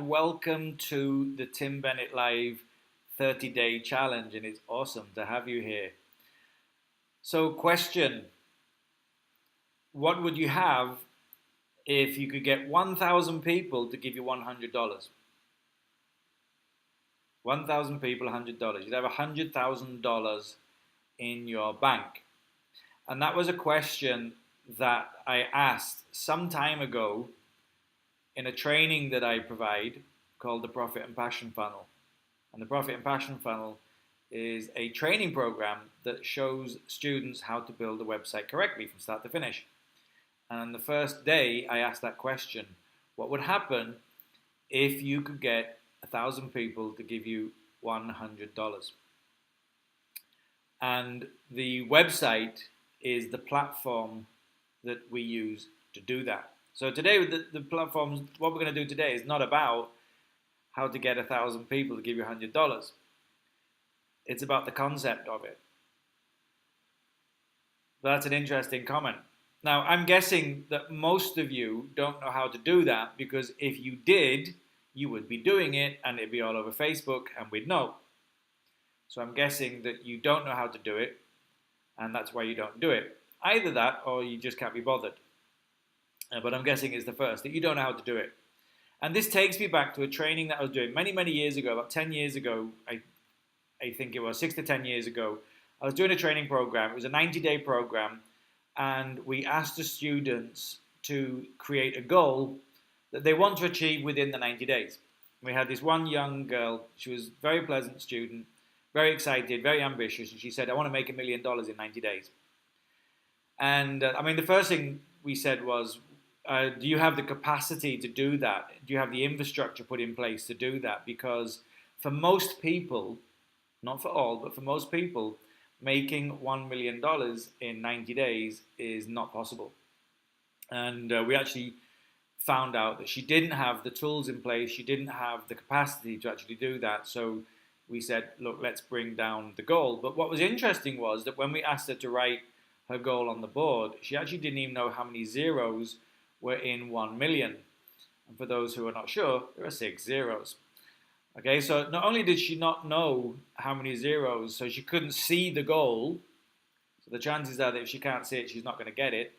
Welcome to the Tim Bennett Live 30-day challenge, and it's awesome to have you here. So, question: what would you have if you could get 1,000 people to give you $100? 1,000 people, $100. You'd have $100,000 in your bank. And that was a question that I asked some time ago in a training that I provide called the Profit and Passion Funnel. And the Profit and Passion Funnel is a training program that shows students how to build a website correctly from start to finish. And on the first day, I asked that question: what would happen if you could get 1,000 people to give you $100? And the website is the platform that we use to do that. So today, the platforms, what we're going to do today is not about how to get 1,000 people to give you $100. It's about the concept of it. That's an interesting comment. Now, I'm guessing that most of you don't know how to do that, because if you did, you would be doing it and it'd be all over Facebook and we'd know. So I'm guessing that you don't know how to do it, and that's why you don't do it. Either that or you just can't be bothered. But I'm guessing it's the first, that you don't know how to do it. And this takes me back to a training that I was doing many, many years ago, about 10 years ago, I think it was 6 to 10 years ago. I was doing a training program. It was a 90-day program, and we asked the students to create a goal that they want to achieve within the 90 days. We had this one young girl. She was a very pleasant student, very excited, very ambitious, and she said, I want to make $1 million in 90 days. And the first thing we said was, do you have the capacity to do that? Do you have the infrastructure put in place to do that? Because for most people, not for all, but for most people, making $1 million in 90 days is not possible. And we actually found out that she didn't have the tools in place, she didn't have the capacity to actually do that. So we said, look, let's bring down the goal. But what was interesting was that when we asked her to write her goal on the board, she actually didn't even know how many zeros were in 1 million. And for those who are not sure, there are 6 zeros. Okay, so not only did she not know how many zeros, so she couldn't see the goal, so the chances are that if she can't see it, she's not going to get it.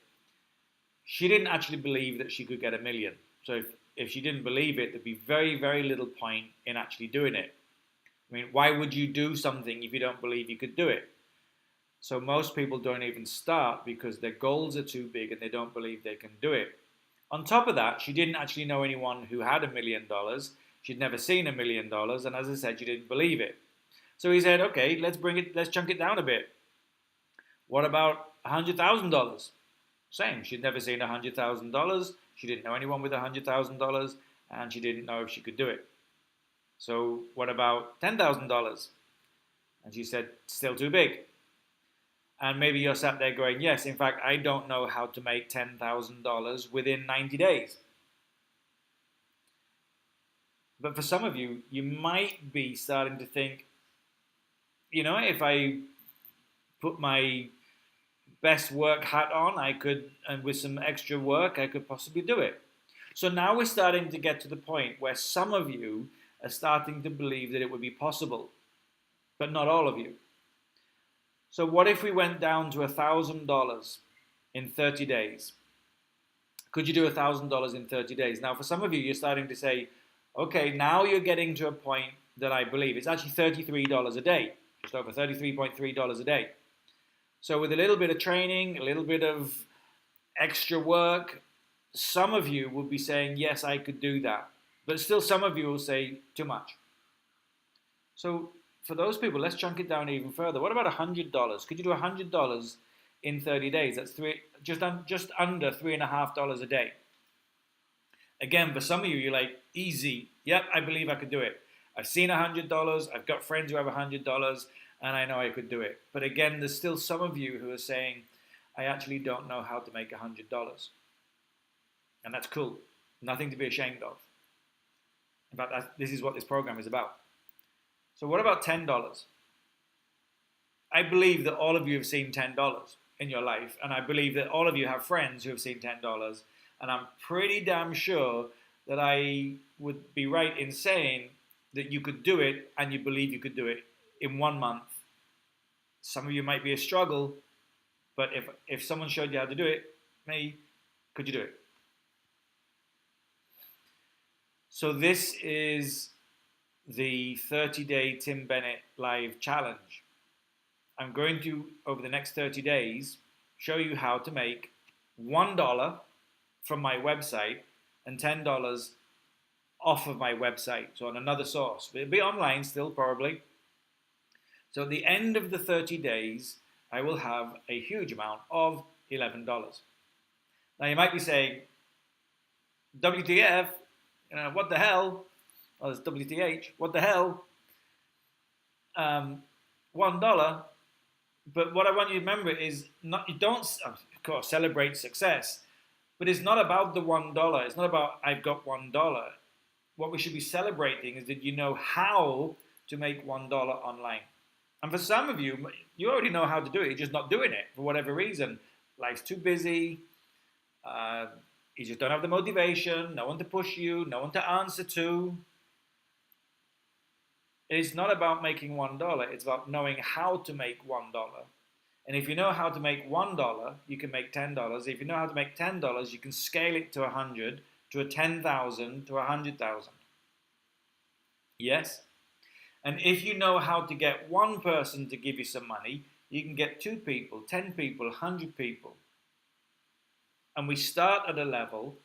She didn't actually believe that she could get 1 million. So if she didn't believe it, there'd be very, very little point in actually doing it. I mean, why would you do something if you don't believe you could do it? So most people don't even start because their goals are too big and they don't believe they can do it. On top of that, she didn't actually know anyone who had $1 million. She'd never seen $1 million, and as I said, she didn't believe it. So he said, okay, let's chunk it down a bit. What about $100,000? Same, she'd never seen $100,000. She didn't know anyone with $100,000, and she didn't know if she could do it. So what about $10,000? And she said, still too big. And maybe you're sat there going, yes, in fact, I don't know how to make $10,000 within 90 days. But for some of you, you might be starting to think, if I put my best work hat on, I could, and with some extra work, I could possibly do it. So now we're starting to get to the point where some of you are starting to believe that it would be possible, but not all of you. So what if we went down to $1,000 in 30 days? Could you do $1,000 in 30 days? Now, for some of you, you're starting to say, okay, now you're getting to a point that I believe. It's actually $33 a day, just over $33.3 a day. So with a little bit of training, a little bit of extra work, some of you will be saying, yes, I could do that. But still some of you will say, too much. So for those people, let's chunk it down even further. What about $100? Could you do $100 in 30 days? That's just under $3.50 a day. Again, for some of you, you're like, easy. Yep, I believe I could do it. I've seen $100. I've got friends who have $100, and I know I could do it. But again, there's still some of you who are saying, I actually don't know how to make $100. And that's cool. Nothing to be ashamed of. In fact, this is what this program is about. So what about $10? I believe that all of you have seen $10 in your life, and I believe that all of you have friends who have seen $10, and I'm pretty damn sure that I would be right in saying that you could do it and you believe you could do it in 1 month. Some of you might be a struggle, but if someone showed you how to do it, could you do it? So this is the 30-day Tim Bennett live challenge. I'm going to, over the next 30 days, show you how to make $1 from my website and $10 off of my website, so on another source. It'll be online still, probably. So at the end of the 30 days, I will have a huge amount of $11. Now you might be saying, WTF, what the hell? Oh, it's WTH, what the hell? $1. But what I want you to remember is, you don't, of course, celebrate success, but it's not about the $1. It's not about I've got $1. What we should be celebrating is that you know how to make $1 online. And for some of you, you already know how to do it. You're just not doing it for whatever reason. Life's too busy. You just don't have the motivation. No one to push you. No one to answer to. It's not about making $1. It's about knowing how to make $1. And if you know how to make $1, you can make $10. If you know how to make $10, you can scale it to 100, to a 10,000, to 100,000. Yes? And if you know how to get one person to give you some money, you can get 2 people, 10 people, 100 people. And we start at a level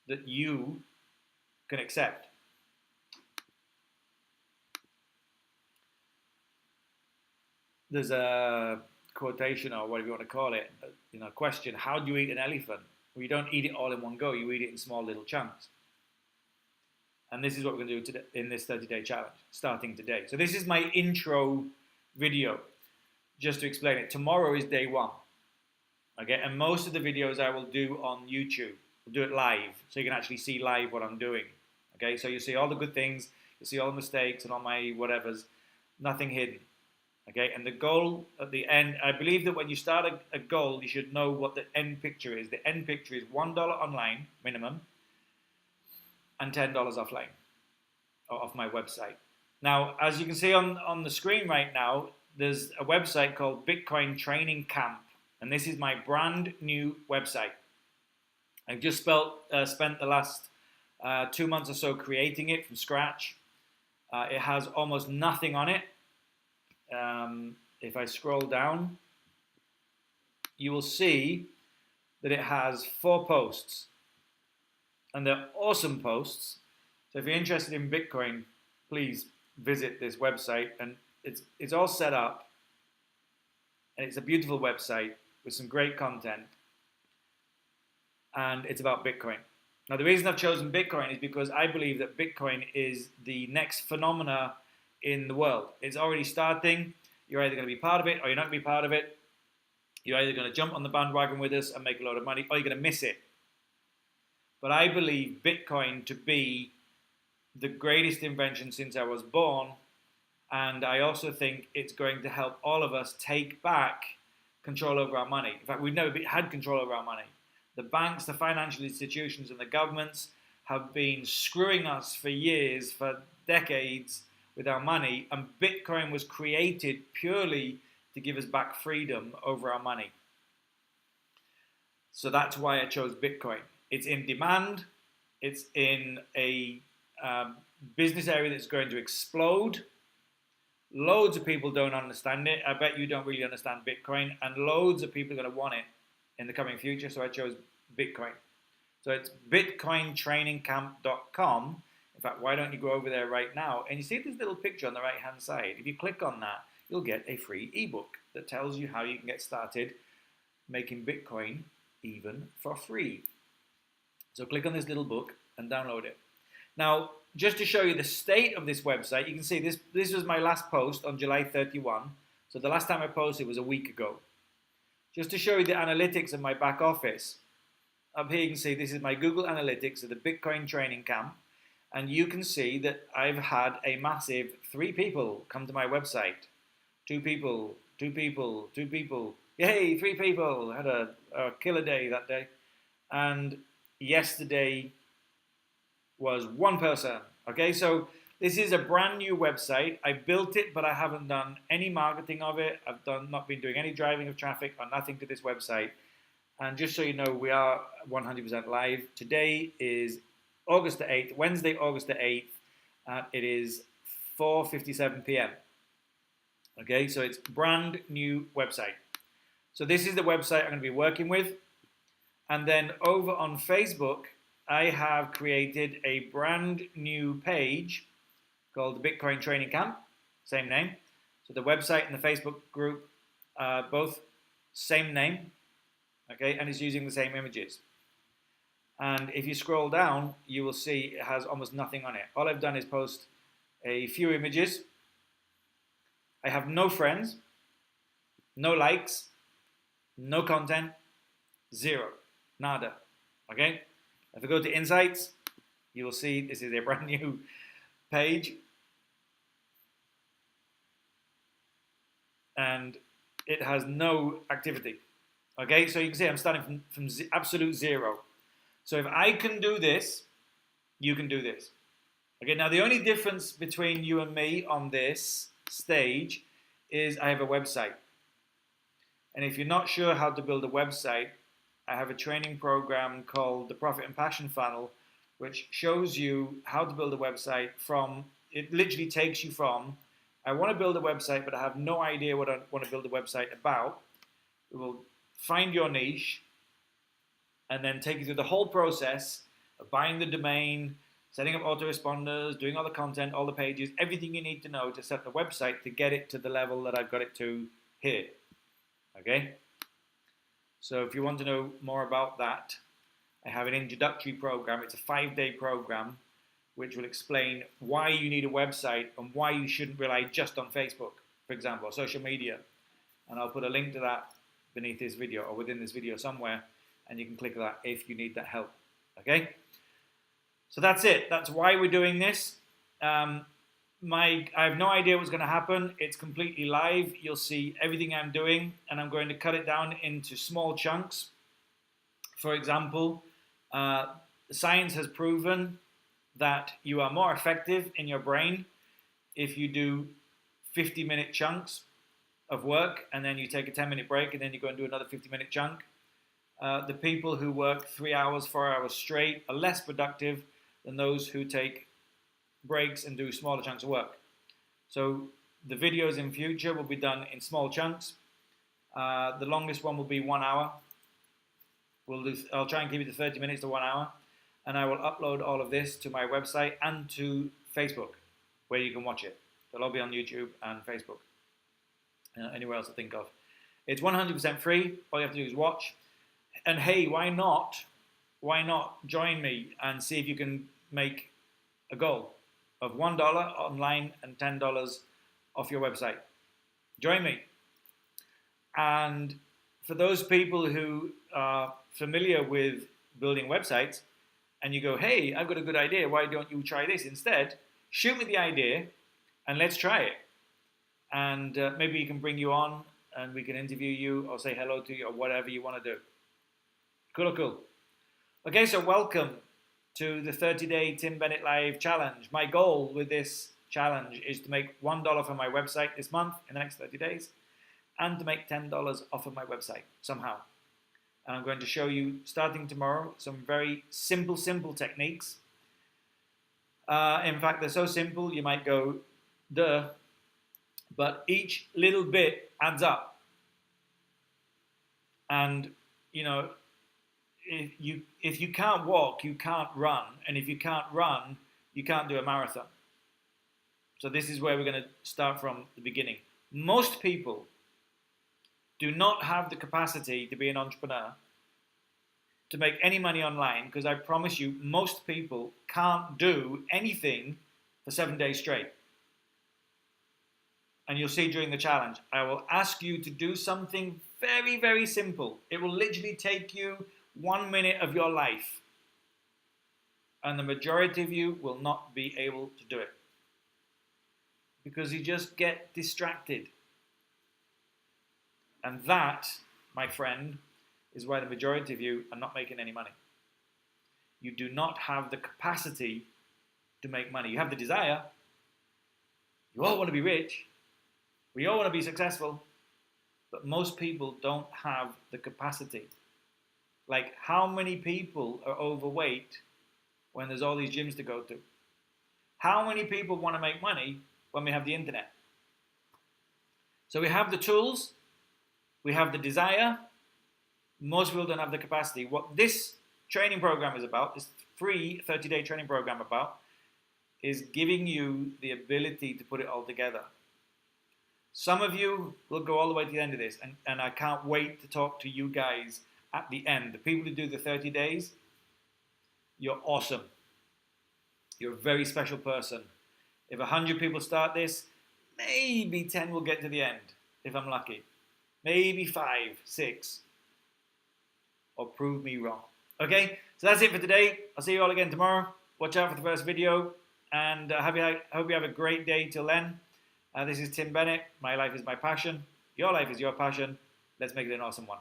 that you can accept. There's a quotation, or whatever you want to call it, question, how do you eat an elephant? Well, you don't eat it all in one go, you eat it in small little chunks. And this is what we're going to do today in this 30-day challenge, starting today. So this is my intro video, just to explain it. Tomorrow is day 1. Okay, and most of the videos I will do on YouTube. We'll do it live, so you can actually see live what I'm doing. Okay, so you see all the good things, you see all the mistakes and all my whatevers, nothing hidden. Okay, and the goal at the end, I believe that when you start a goal, you should know what the end picture is. The end picture is $1 online, minimum, and $10 offline, or off my website. Now, as you can see on the screen right now, there's a website called Bitcoin Training Camp, and this is my brand new website. I've just spent the last 2 months or so creating it from scratch. It has almost nothing on it. If I scroll down, you will see that it has 4 posts, and they're awesome posts. So if you're interested in Bitcoin, please visit this website, and it's all set up, and it's a beautiful website with some great content, and it's about Bitcoin. Now, the reason I've chosen Bitcoin is because I believe that Bitcoin is the next phenomena in the world. It's already starting. You're either going to be part of it or you're not going to be part of it. You're either going to jump on the bandwagon with us and make a lot of money, or you're going to miss it. But I believe Bitcoin to be the greatest invention since I was born, and I also think it's going to help all of us take back control over our money. In fact, we've never had control over our money. The banks, the financial institutions, and the governments have been screwing us for years, for decades, with our money, and Bitcoin was created purely to give us back freedom over our money. So that's why I chose Bitcoin. It's in demand. It's in a business area that's going to explode. Loads of people don't understand it. I bet you don't really understand Bitcoin, and loads of people are going to want it in the coming future, so I chose Bitcoin. So it's bitcointrainingcamp.com. In fact, why don't you go over there right now, and you see this little picture on the right-hand side. If you click on that, you'll get a free ebook that tells you how you can get started making Bitcoin even for free. So click on this little book and download it. Now, just to show you the state of this website, you can see this was my last post on July 31. So the last time I posted was a week ago. Just to show you the analytics of my back office, up here you can see this is my Google Analytics of the Bitcoin Training Camp. And you can see that I've had a massive 3 people come to my website. 2 people, 2 people, 2 people. Yay, 3 people. I had a killer day that day. And yesterday, was one person. Okay, so this is a brand new website. I built it, but I haven't done any marketing of it. I've not been doing any driving of traffic or nothing to this website. And just so you know, we are 100% live. Today is August the 8th, Wednesday, August the 8th. It is 4:57 p.m. Okay, so it's brand new website. So this is the website I'm going to be working with. And then over on Facebook, I have created a brand new page called the Bitcoin Training Camp, same name. So the website and the Facebook group, both same name, okay, and it's using the same images. And if you scroll down, you will see it has almost nothing on it. All I've done is post a few images. I have no friends, no likes, no content, zero, nada, okay? If I go to Insights, you will see this is a brand new page. And it has no activity. Okay, so you can see I'm starting from absolute zero. So if I can do this, you can do this. Okay, now the only difference between you and me on this stage is I have a website. And if you're not sure how to build a website, I have a training program called the Profit and Passion Funnel, which shows you how to build a website from, it literally takes you from, I want to build a website, but I have no idea what I want to build a website about. It will find your niche and then take you through the whole process of buying the domain, setting up autoresponders, doing all the content, all the pages, everything you need to know to set the website to get it to the level that I've got it to here. Okay? So if you want to know more about that, I have an introductory program. It's a 5-day program which will explain why you need a website and why you shouldn't rely just on Facebook, for example, or social media. And I'll put a link to that beneath this video or within this video somewhere, and you can click that if you need that help. Okay? So that's it. That's why we're doing this. I have no idea what's going to happen. It's completely live. You'll see everything I'm doing, and I'm going to cut it down into small chunks. For example, science has proven that you are more effective in your brain if you do 50-minute chunks of work, and then you take a 10-minute break, and then you go and do another 50-minute chunk. The people who work 3 hours, 4 hours straight are less productive than those who take breaks and do smaller chunks of work. So the videos in future will be done in small chunks. The longest one will be 1 hour. I'll try and keep it to 30 minutes to 1 hour. And I will upload all of this to my website and to Facebook, where you can watch it. It'll all be on YouTube and Facebook. Anywhere else to think of. It's 100% free. All you have to do is watch. And hey, why not join me and see if you can make a goal of $1 online and $10 off your website. Join me. And for those people who are familiar with building websites, and you go, hey, I've got a good idea, why don't you try this instead? Shoot me the idea, and let's try it. And maybe we can bring you on, and we can interview you, or say hello to you, or whatever you want to do. Cool. Okay, so welcome to the 30-day Tim Bennett Live Challenge. My goal with this challenge is to make $1 from my website this month, in the next 30 days, and to make $10 off of my website, somehow. And I'm going to show you, starting tomorrow, some very simple techniques. In fact, they're so simple, you might go, duh, but each little bit adds up. And, you know, if you can't walk, you can't run. And if you can't run, you can't do a marathon. So this is where we're going to start from the beginning. Most people do not have the capacity to be an entrepreneur, to make any money online, because I promise you, most people can't do anything for 7 days straight. And you'll see during the challenge, I will ask you to do something very, very simple. It will literally take you 1 minute of your life. And the majority of you will not be able to do it, because you just get distracted. And that, my friend, is why the majority of you are not making any money. you do not have the capacity to make money. You have the desire. You all want to be rich. We all want to be successful. But most people don't have the capacity. Like, how many people are overweight when there's all these gyms to go to? How many people want to make money when we have the internet? So we have the tools, we have the desire. Most people don't have the capacity. What this training program is about, this free 30-day training program about, is giving you the ability to put it all together. Some of you will go all the way to the end of this, and I can't wait to talk to you guys at the end. The people who do the 30 days, you're awesome. You're a very special person. If 100 people start this, maybe 10 will get to the end, if I'm lucky. Maybe 5, 6. Or prove me wrong. Okay, so that's it for today. I'll see you all again tomorrow. Watch out for the first video, and I hope you have a great day till then. This is Tim Bennett. My life is my passion. Your life is your passion. Let's make it an awesome one.